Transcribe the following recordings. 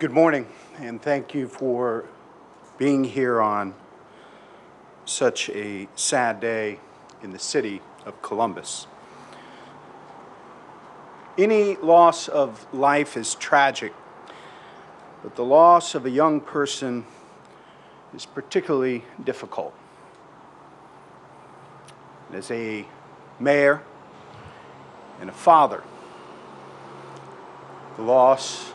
Good morning, and thank you for being here on such a sad day in the city of Columbus. Any loss of life is tragic, but the loss of a young person is particularly difficult. As a mayor and a father, the loss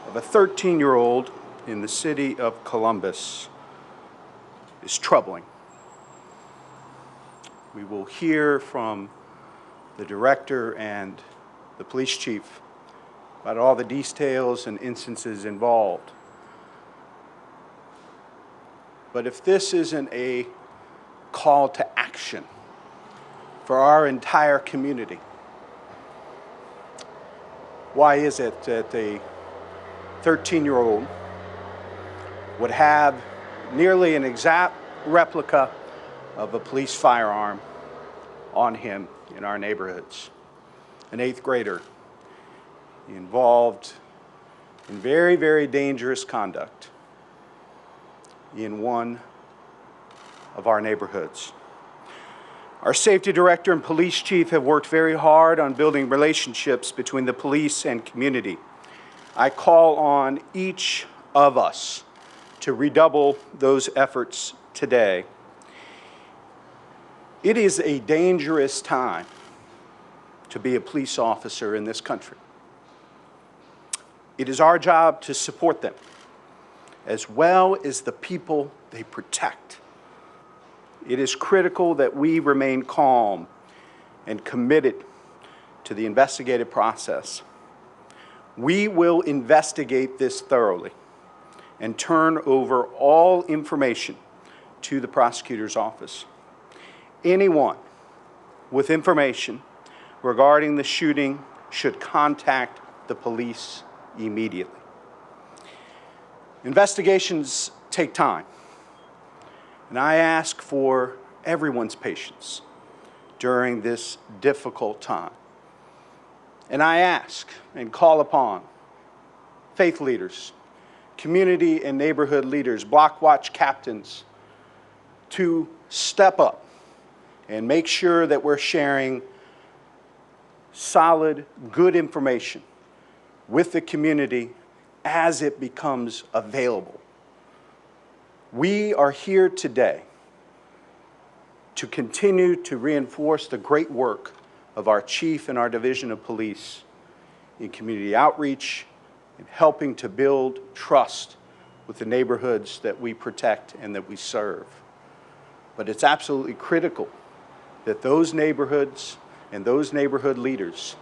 of a 13-year-old in the city of Columbus is troubling. We will hear from the director and the police chief about all the details and instances involved. But if this isn't a call to action for our entire community, why is it that a 13-year-old would have nearly an exact replica of a police firearm on him in our neighborhoods? An 8th grader involved in very, very dangerous conduct in one of our neighborhoods. Our safety director and police chief have worked very hard on building relationships between the police and community. I call on each of us to redouble those efforts today. It is a dangerous time to be a police officer in this country. It is our job to support them, as well as the people they protect. It is critical that we remain calm and committed to the investigative process. We will investigate this thoroughly and turn over all information to the prosecutor's office. Anyone with information regarding the shooting should contact the police immediately. Investigations take time, and I ask for everyone's patience during this difficult time. And I ask and call upon faith leaders, community and neighborhood leaders, block watch captains to step up and make sure that we're sharing solid, good information with the community as it becomes available. We are here today to continue to reinforce the great work of our chief and our division of police in community outreach and helping to build trust with the neighborhoods that we protect and that we serve. But it's absolutely critical that those neighborhoods and those neighborhood leaders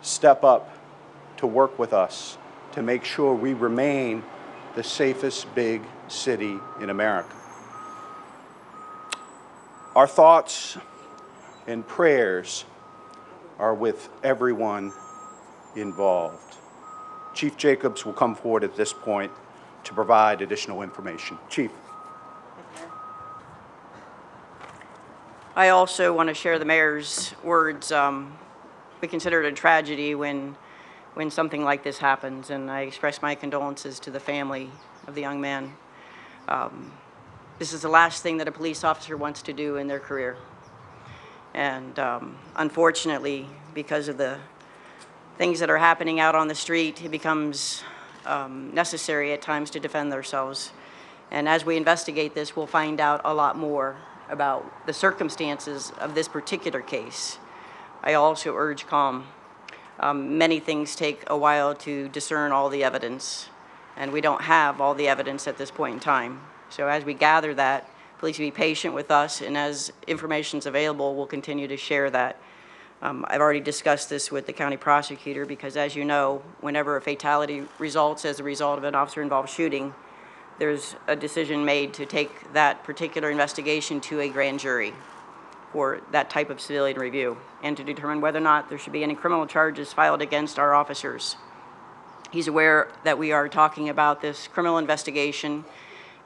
step up to work with us to make sure we remain the safest big city in America. Our thoughts and prayers are with everyone involved. Chief Jacobs will come forward at this point to provide additional information. Chief. I also want to share the mayor's words. We consider it a tragedy when something like this happens, and I express my condolences to the family of the young man. This is the last thing that a police officer wants to do in their career. And unfortunately, because of the things that are happening out on the street, it becomes necessary at times to defend themselves. And as we investigate this, we'll find out a lot more about the circumstances of this particular case. I also urge calm. Many things take a while to discern all the evidence, and we don't have all the evidence at this point in time. So as we gather that, please be patient with us, and as information's available, we'll continue to share that. I've already discussed this with the county prosecutor because, as you know, whenever a fatality results as a result of an officer-involved shooting, there's a decision made to take that particular investigation to a grand jury for that type of civilian review and to determine whether or not there should be any criminal charges filed against our officers. He's aware that we are talking about this criminal investigation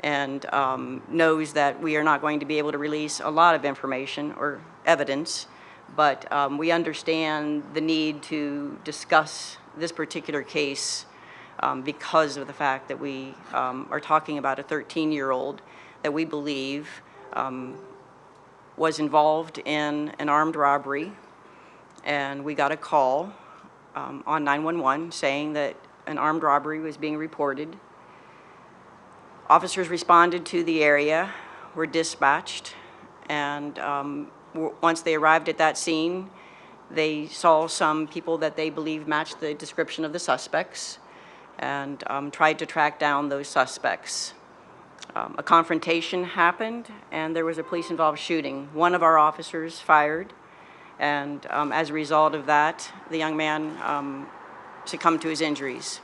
and knows that we are not going to be able to release a lot of information or evidence, but we understand the need to discuss this particular case because of the fact that we are talking about a 13-year-old that we believe was involved in an armed robbery. And we got a call on 911 saying that an armed robbery was being reported. Officers responded to the area, were dispatched, and once they arrived at that scene, they saw some people that they believed matched the description of the suspects and tried to track down those suspects. A confrontation happened, and there was a police-involved shooting. One of our officers fired, and as a result of that, the young man succumbed to his injuries.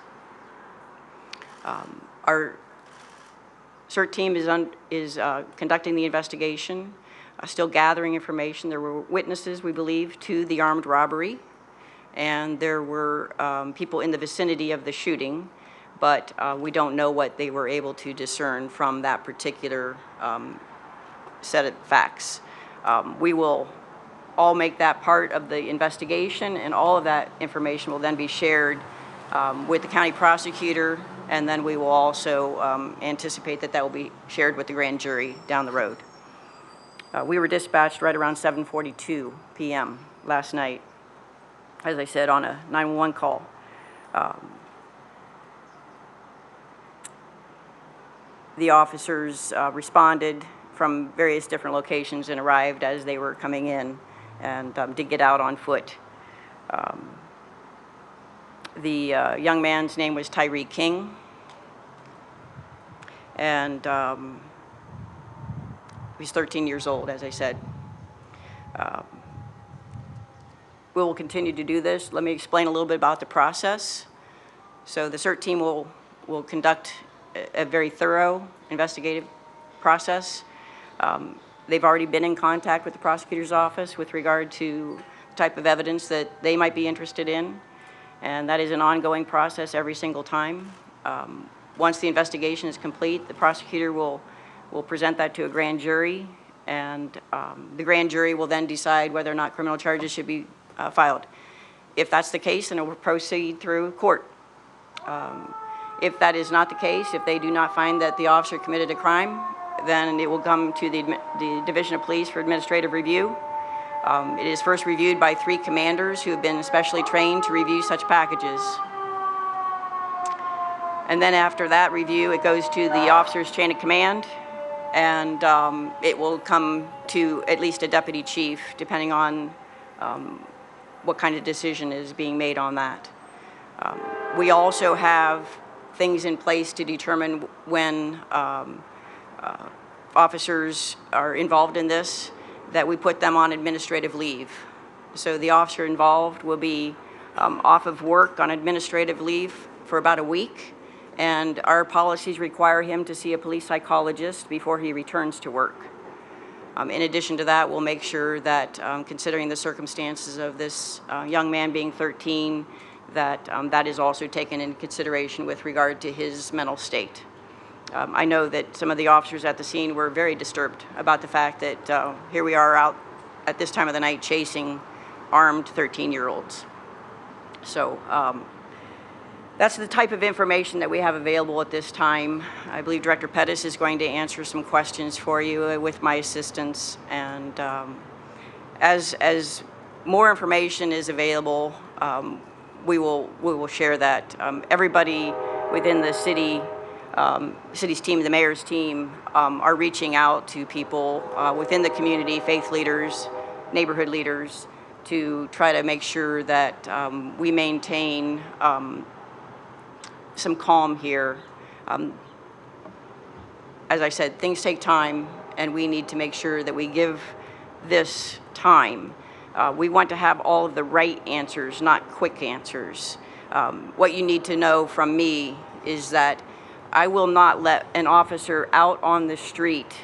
Our CERT team is conducting the investigation, still gathering information. There were witnesses, we believe, to the armed robbery, and there were people in the vicinity of the shooting, but we don't know what they were able to discern from that particular set of facts. We will all make that part of the investigation, and all of that information will then be shared with the county prosecutor, and then we will also anticipate that that will be shared with the grand jury down the road. We were dispatched right around 7:42 p.m. last night, as I said, on a 911 call. The officers responded from various different locations and arrived as they were coming in, and did get out on foot. The young man's name was Tyree King, and he's 13 years old, as I said. We will continue to do this. Let me explain a little bit about the process. So the CERT team will conduct a very thorough investigative process. They've already been in contact with the prosecutor's office with regard to the type of evidence that they might be interested in, and that is an ongoing process every single time. Once the investigation is complete, the prosecutor will present that to a grand jury, and the grand jury will then decide whether or not criminal charges should be filed. If that's the case, then it will proceed through court. If that is not the case, if they do not find that the officer committed a crime, then it will come to the Division of Police for administrative review. It is first reviewed by 3 commanders who have been specially trained to review such packages. And then after that review, it goes to the officer's chain of command, and it will come to at least a deputy chief, depending on what kind of decision is being made on that. We also have things in place to determine when officers are involved in this, that we put them on administrative leave. So the officer involved will be off of work on administrative leave for about a week, and our policies require him to see a police psychologist before he returns to work. In addition to that, we'll make sure that, considering the circumstances of this young man being 13, that that is also taken into consideration with regard to his mental state. I know that some of the officers at the scene were very disturbed about the fact that here we are out at this time of the night chasing armed 13-year-olds. So that's the type of information that we have available at this time. I believe Director Pettis is going to answer some questions for you with my assistance, and as more information is available, we will share that. Everybody within the city's team, the mayor's team, are reaching out to people within the community, faith leaders, neighborhood leaders, to try to make sure that we maintain some calm here. As I said, things take time, and we need to make sure that we give this time. We want to have all of the right answers, not quick answers. What you need to know from me is that I will not let an officer out on the street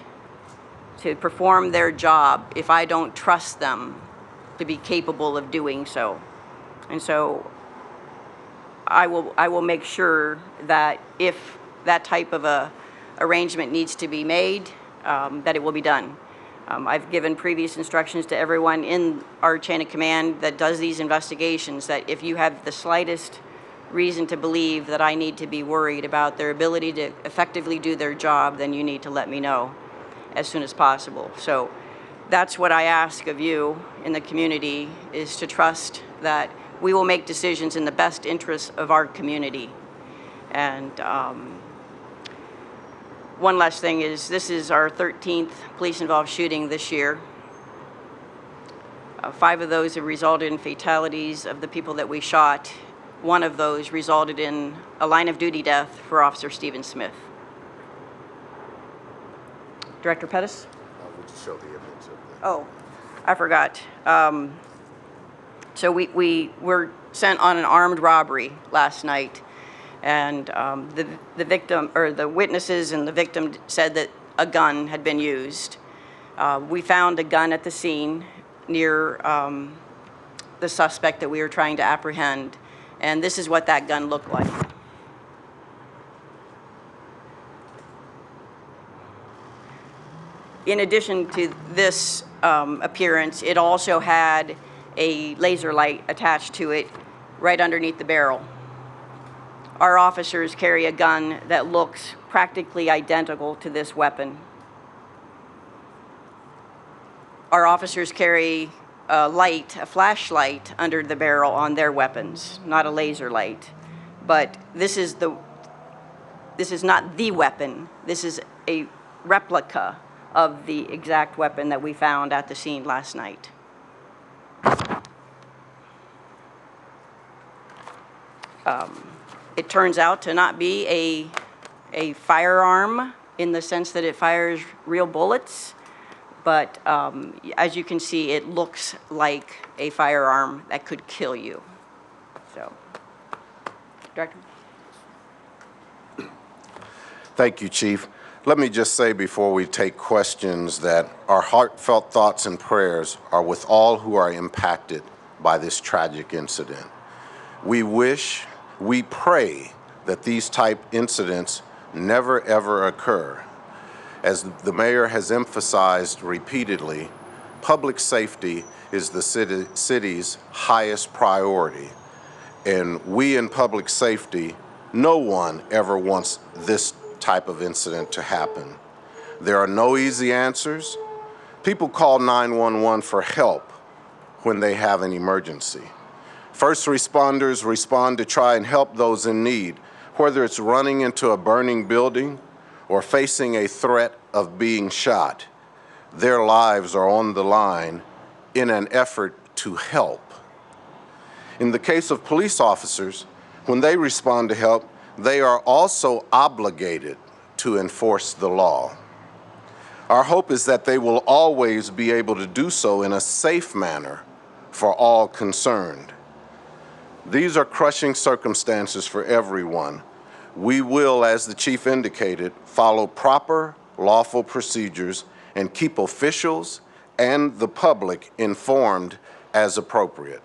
to perform their job if I don't trust them to be capable of doing so. And so I will make sure that if that type of a arrangement needs to be made, that it will be done. I've given previous instructions to everyone in our chain of command that does these investigations that if you have the slightest reason to believe that I need to be worried about their ability to effectively do their job, then you need to let me know as soon as possible. So that's what I ask of you in the community, is to trust that we will make decisions in the best interest of our community. And one last thing is, this is our 13th police-involved shooting this year. 5 of those have resulted in fatalities of the people that we shot. 1 of those resulted in a line-of-duty death for Officer Stephen Smith. Director Pettis? Would you show the image of the... Oh, I forgot. So we were sent on an armed robbery last night, and the victim, or the witnesses and the victim, said that a gun had been used. We found a gun at the scene near the suspect that we were trying to apprehend, and this is what that gun looked like. In addition to this appearance, it also had a laser light attached to it right underneath the barrel. Our officers carry a gun that looks practically identical to this weapon. Our officers carry a flashlight under the barrel on their weapons, not a laser light. But this is not the weapon. This is a replica of the exact weapon that we found at the scene last night. It turns out to not be a firearm in the sense that it fires real bullets, but as you can see, it looks like a firearm that could kill you. So, Director? Thank you, Chief. Let me just say before we take questions that our heartfelt thoughts and prayers are with all who are impacted by this tragic incident. We pray that these type incidents never ever occur. As the mayor has emphasized repeatedly, public safety is the city's highest priority. And we in public safety, no one ever wants this type of incident to happen. There are no easy answers. People call 911 for help when they have an emergency. First responders respond to try and help those in need, whether it's running into a burning building or facing a threat of being shot. Their lives are on the line in an effort to help. In the case of police officers, when they respond to help, they are also obligated to enforce the law. Our hope is that they will always be able to do so in a safe manner for all concerned. These are crushing circumstances for everyone. We will, as the chief indicated, follow proper lawful procedures and keep officials and the public informed as appropriate.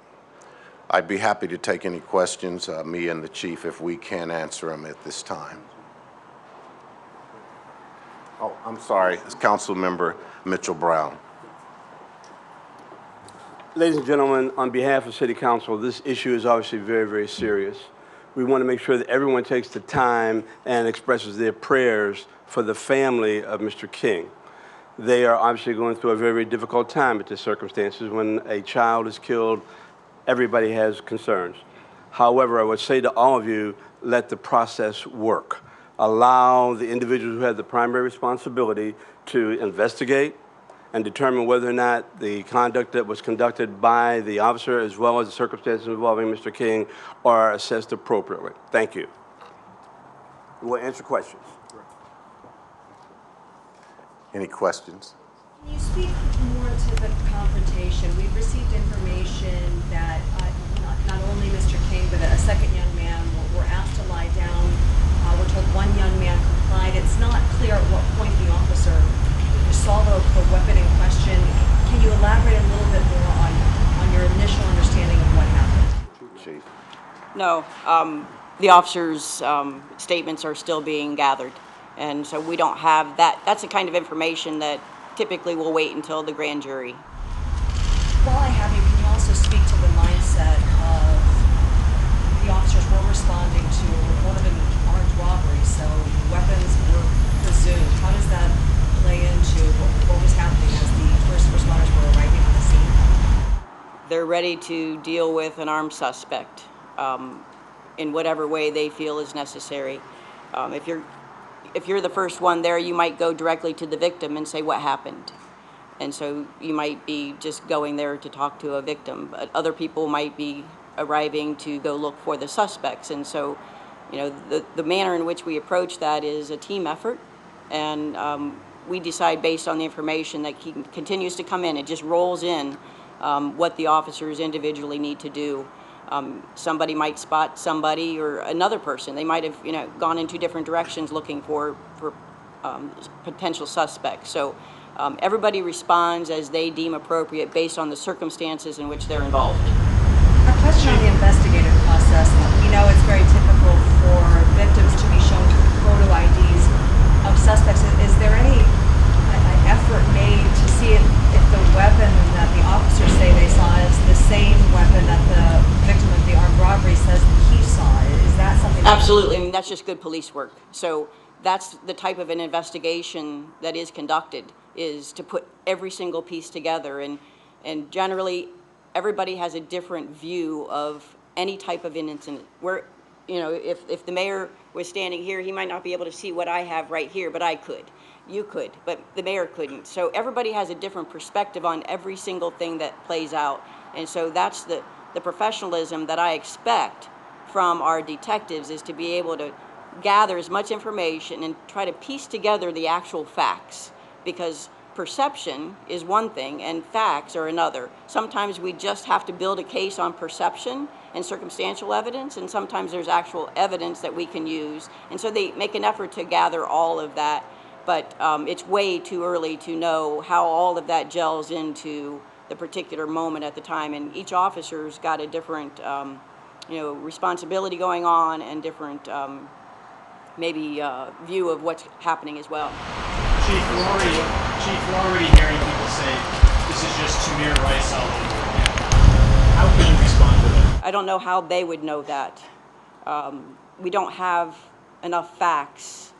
I'd be happy to take any questions, me and the chief, if we can answer them at this time. Oh, I'm sorry, it's Councilmember Mitchell-Brown. Ladies and gentlemen, on behalf of City Council, this issue is obviously very, very serious. We want to make sure that everyone takes the time and expresses their prayers for the family of Mr. King. They are obviously going through a very, very difficult time at the circumstances. When a child is killed, everybody has concerns. However, I would say to all of you, let the process work. Allow the individuals who have the primary responsibility to investigate and determine whether or not the conduct that was conducted by the officer, as well as the circumstances involving Mr. King, are assessed appropriately. Thank you. We'll answer questions. Any questions? Can you speak more to the confrontation? We've received information that not only Mr. King, but a second young man were asked to lie down. We're told one young man complied. It's not clear at what point the officer saw the weapon in question. Can you elaborate a little bit more on your initial understanding of what happened? Chief. No, the officers' statements are still being gathered, and so we don't have that. That's the kind of information that typically will wait until the grand jury. While I have you, can you also speak to the mindset of the the officers were responding to a report of an armed robbery, so weapons were presumed. How does that play into what was happening as the first responders were arriving on the scene? They're ready to deal with an armed suspect in whatever way they feel is necessary. If you're the first one there, you might go directly to the victim and say what happened. And so you might be just going there to talk to a victim, but other people might be arriving to go look for the suspects. And so, you know, the manner in which we approach that is a team effort, and we decide based on the information that continues to come in. It just rolls in what the officers individually need to do. Somebody might spot somebody or another person. They might have, you know, gone in two different directions looking for potential suspects. So everybody responds as they deem appropriate based on the circumstances in which they're involved. A question on the investigative process. We know it's very typical for victims to be shown photo IDs of suspects. Is there any effort made to see if the weapon that the officers say they saw is the same weapon that the victim of the armed robbery says that he saw? Is that something? Absolutely. I mean, that's just good police work. So that's the type of an investigation that is conducted, is to put every single piece together. And generally, everybody has a different view of any type of an incident. Where, you know, if the mayor was standing here, he might not be able to see what I have right here, but I could. You could, but the mayor couldn't. So everybody has a different perspective on every single thing that plays out. And so that's the professionalism that I expect from our detectives, is to be able to gather as much information and try to piece together the actual facts, because perception is one thing and facts are another. Sometimes we just have to build a case on perception and circumstantial evidence, and sometimes there's actual evidence that we can use. And so they make an effort to gather all of that, but it's way too early to know how all of that gels into the particular moment at the time. And each officer's got a different responsibility going on, and different maybe view of what's happening as well. Chief, we're already hearing people say this is just Tamir Rice all over again. How can you respond to that? I don't know how they would know that. We don't have enough facts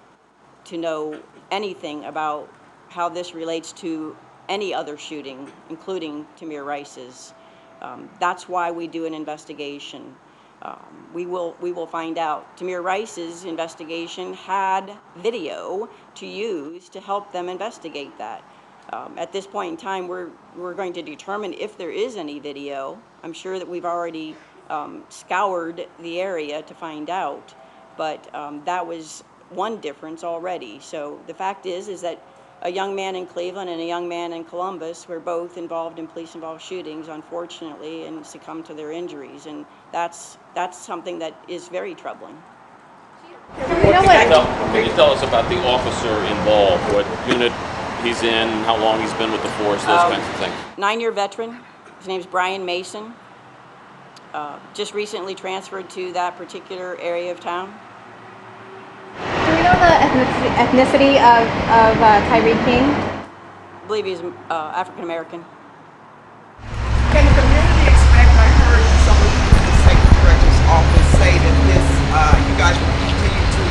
to know anything about how this relates to any other shooting, including Tamir Rice's. That's why we do an investigation. We will find out. Tamir Rice's investigation had video to use to help them investigate that. At this point in time, we're going to determine if there is any video. I'm sure that we've already scoured the area to find out, but that was one difference already. So the fact is that a young man in Cleveland and a young man in Columbus were both involved in police-involved shootings, unfortunately, and succumbed to their injuries, and that's something that is very troubling. Can you tell us about the officer involved, what unit he's in, how long he's been with the force, those kinds of things? 9-year veteran. His name's Brian Mason. Just recently transferred to that particular area of town. Do we know the ethnicity of Tyree King? I believe he's African American. Can the community expect, I heard someone from the Safety Director's office say that this, you guys will continue to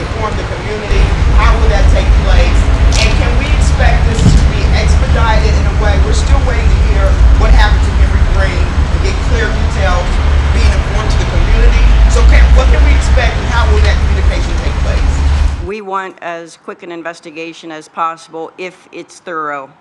inform the community? How will that take place? And can we expect this to be expedited in a way? We're still waiting to hear what happened to Henry Green, to get clear details being informed to the community. So what can we expect, and how will that communication take place? We want as quick an investigation as possible if it's thorough.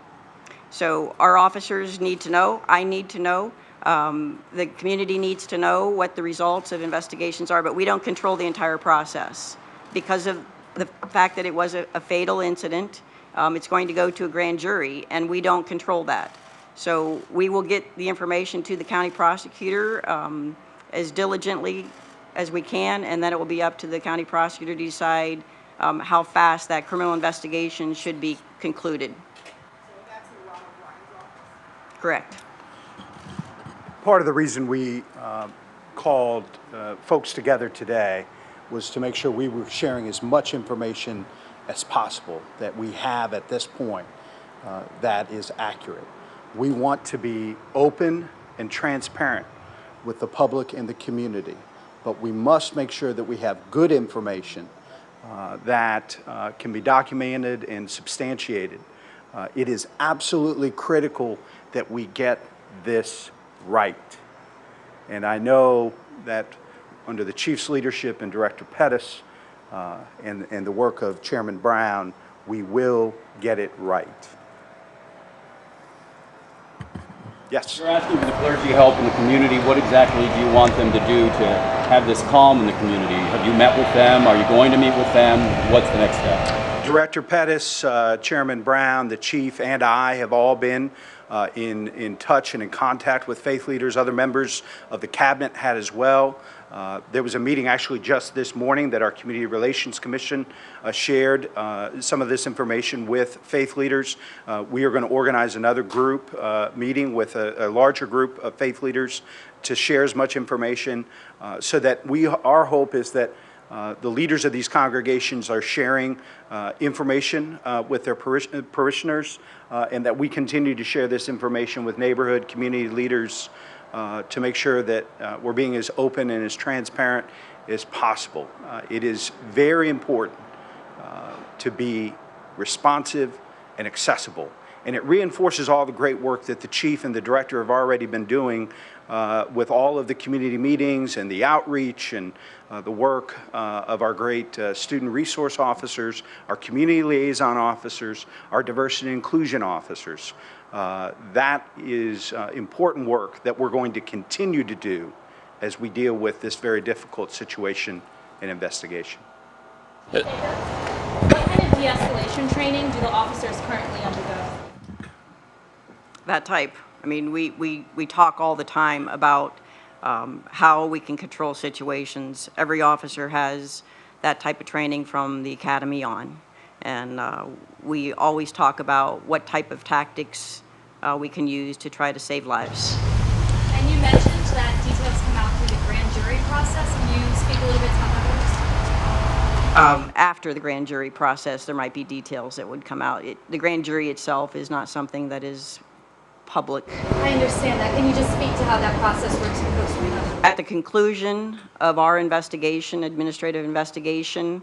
So our officers need to know, I need to know, the community needs to know what the results of investigations are, but we don't control the entire process. Because of the fact that it was a fatal incident, it's going to go to a grand jury, and we don't control that. So we will get the information to the county prosecutor as diligently as we can, and then it will be up to the county prosecutor to decide how fast that criminal investigation should be concluded. Correct. Part of the reason we called folks together today was to make sure we were sharing as much information as possible that we have at this point that is accurate. We want to be open and transparent with the public and the community. but we must make sure that we have good information that can be documented and substantiated. It is absolutely critical that we get this right. And I know that under the Chief's leadership and Director Pettis and the work of Chairman Brown, we will get it right. Yes? You're asking for the clergy help in the community. What exactly do you want them to do to have this calm in the community? Have you met with them? Are you going to meet with them? What's the next step? Director Pettis, Chairman Brown, the Chief, and I have all been in touch and in contact with faith leaders. Other members of the cabinet had as well. There was a meeting actually just this morning that our Community Relations Commission shared some of this information with faith leaders. We are going to organize another group meeting with a larger group of faith leaders to share as much information so that our hope is that the leaders of these congregations are sharing information with their parishioners and that we continue to share this information with neighborhood community leaders to make sure that we're being as open and as transparent as possible. It is very important to be responsive and accessible. And it reinforces all the great work that the Chief and the Director have already been doing with all of the community meetings and the outreach and the work of our great student resource officers, our community liaison officers, our diversity and inclusion officers. That is important work that we're going to continue to do as we deal with this very difficult situation and investigation. What kind of de-escalation training do the officers currently undergo? That type. I mean, we talk all the time about how we can control situations. Every officer has that type of training from the academy on. And we always talk about what type of tactics we can use to try to save lives. And you mentioned that details come out through the grand jury process. Can you speak a little bit to that? After the grand jury process, there might be details that would come out. The grand jury itself is not something that is public. I understand that. Can you just speak to how that process works for folks who may not know? At the conclusion of our investigation, administrative investigation,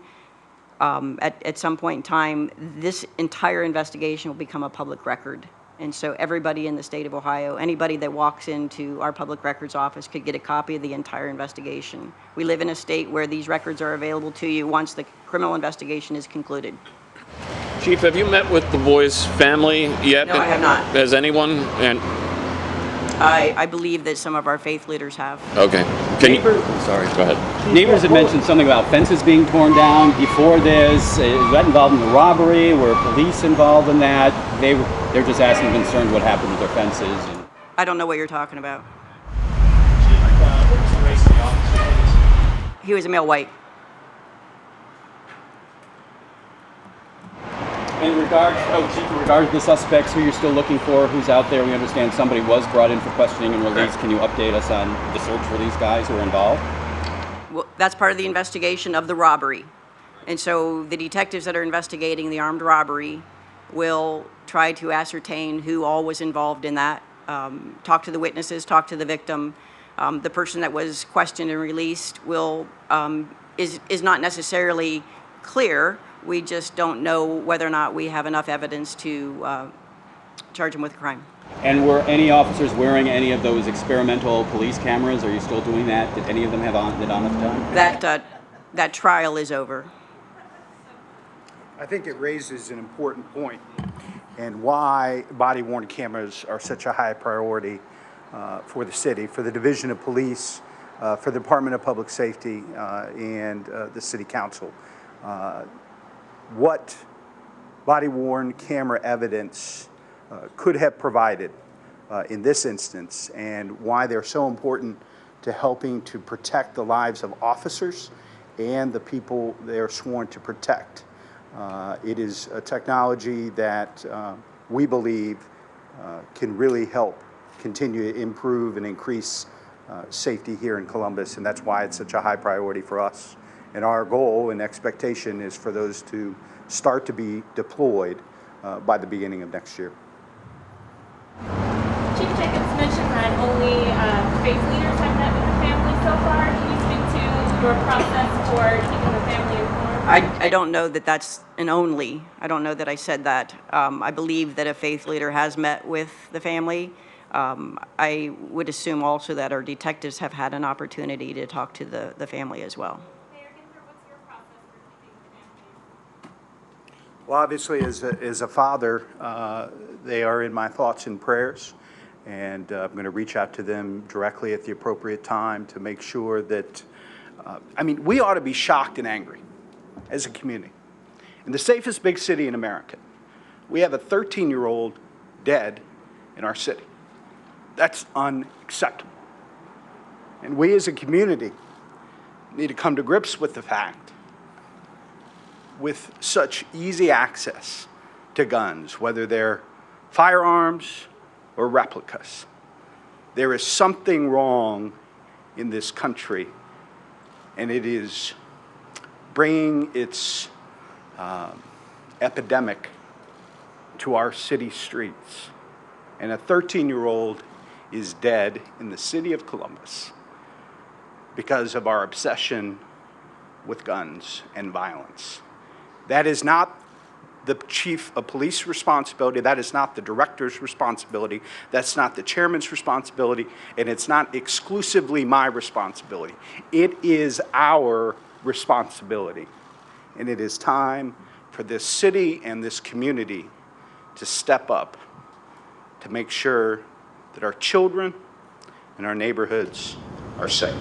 at some point in time, this entire investigation will become a public record. And so everybody in the state of Ohio, anybody that walks into our public records office could get a copy of the entire investigation. We live in a state where these records are available to you once the criminal investigation is concluded. Chief, have you met with the boy's family yet? No, I have not. Has anyone? And I believe that some of our faith leaders have. okay. Can you? Sorry. Go ahead. Neighbors had mentioned something about fences being torn down before this. Is that involved in the robbery? Were police involved in that? They're just asking concerned what happened with their fences. And I don't know what you're talking about. Chief, what was the race of the officer? He was a male white. in regards to the suspects who you're still looking for, who's out there, we understand somebody was brought in for questioning and released. Can you update us on the search for these guys who are involved? Well, that's part of the investigation of the robbery. And so the detectives that are investigating the armed robbery will try to ascertain who all was involved in that, talk to the witnesses, talk to the victim. The person that was questioned and released is not necessarily clear. We just don't know whether or not we have enough evidence to charge him with a crime. And were any officers wearing any of those experimental police cameras? Are you still doing that? Did any of them have it on at the time? That trial is over. I think it raises an important point and why body-worn cameras are such a high priority for the city, for the Division of Police, for the Department of Public Safety, and the City Council. What body-worn camera evidence could have provided in this instance, and why they're so important to helping to protect the lives of officers and the people they are sworn to protect. It is a technology that we believe can really help continue to improve and increase safety here in Columbus, and that's why it's such a high priority for us. And our goal and expectation is for those to start to be deployed by the beginning of next year. Chief Jacobs mentioned that only faith leaders have met with the family so far. Can you speak to your process for keeping the family informed? I don't know that that's an only. I don't know that I said that. I believe that a faith leader has met with the family. I would assume also that our detectives have had an opportunity to talk to the family as well. Mayor Ginsburg, what's your process for keeping the family? Well, obviously, as a father, they are in my thoughts and prayers, and I'm going to reach out to them directly at the appropriate time to make sure that, I mean, we ought to be shocked and angry as a community. In the safest big city in America, we have a 13-year-old dead in our city. That's unacceptable. And we as a community need to come to grips with the fact, with such easy access to guns, whether they're firearms or replicas, there is something wrong in this country, and it is bringing its epidemic to our city streets. And a 13-year-old is dead in the city of Columbus because of our obsession with guns and violence. That is not the chief of police responsibility. That is not the director's responsibility. That's not the chairman's responsibility. And it's not exclusively my responsibility. It is our responsibility. And it is time for this city and this community to step up to make sure that our children and our neighborhoods are safe.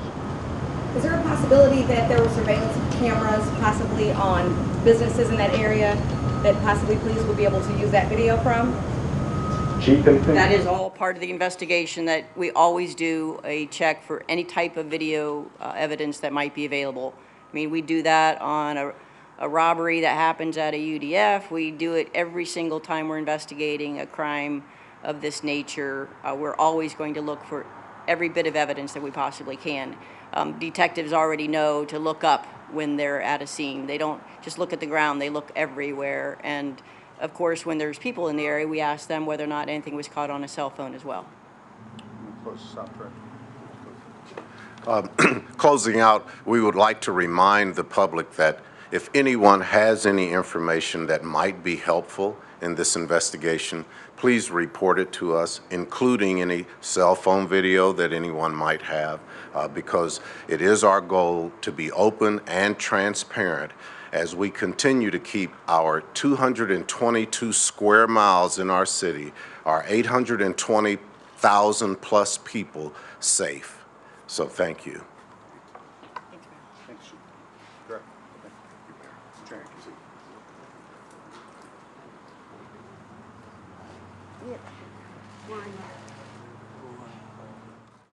Is there a possibility that there were surveillance cameras possibly on businesses in that area that possibly police would be able to use that video from? Chief, anything? That is all part of the investigation, that we always do a check for any type of video evidence that might be available. I mean, we do that on a robbery that happens at a UDF. We do it every single time we're investigating a crime of this nature. We're always going to look for every bit of evidence that we possibly can. Detectives already know to look up when they're at a scene. They don't just look at the ground, they look everywhere. And of course, when there's people in the area, we ask them whether or not anything was caught on a cell phone as well. Closing out, we would like to remind the public that if anyone has any information that might be helpful in this investigation, please report it to us, including any cell phone video that anyone might have, because it is our goal to be open and transparent as we continue to keep our 222 square miles in our city, our 820,000 plus people safe. So thank you. Thanks, Chief. Director.